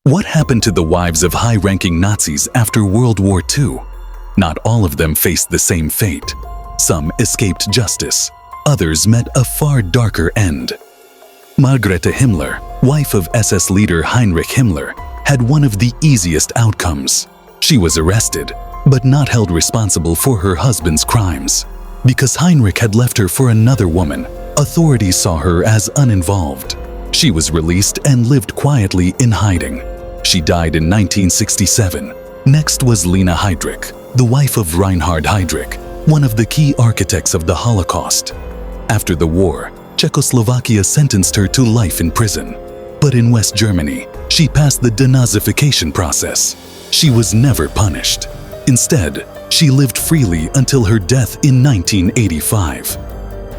What happened to the wives of high-ranking Nazis after World War II? Not all of them faced the same fate. Some escaped justice. Others met a far darker end. Margrethe Himmler, wife of SS leader Heinrich Himmler, had one of the easiest outcomes. She was arrested, but not held responsible for her husband's crimes. Because Heinrich had left her for another woman, authorities saw her as uninvolved. She was released and lived quietly in hiding. She died in 1967. Next was Lena Heydrich, the wife of Reinhard Heydrich, one of the key architects of the Holocaust. After the war, Czechoslovakia sentenced her to life in prison. But in West Germany, she passed the denazification process. She was never punished. Instead, she lived freely until her death in 1985.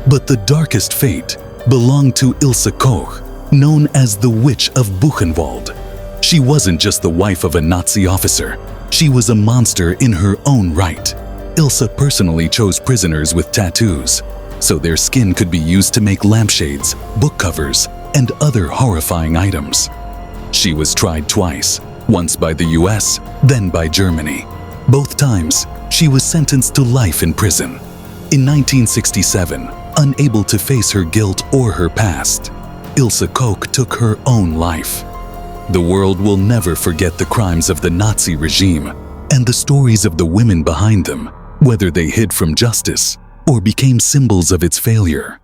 But the darkest fate belonged to Ilse Koch, known as the Witch of Buchenwald. She wasn't just the wife of a Nazi officer. She was a monster in her own right. Ilse personally chose prisoners with tattoos, so their skin could be used to make lampshades, book covers, and other horrifying items. She was tried twice, once by the US, then by Germany. Both times, she was sentenced to life in prison. In 1967, unable to face her guilt or her past, Ilse Koch took her own life. The world will never forget the crimes of the Nazi regime and the stories of the women behind them, whether they hid from justice or became symbols of its failure.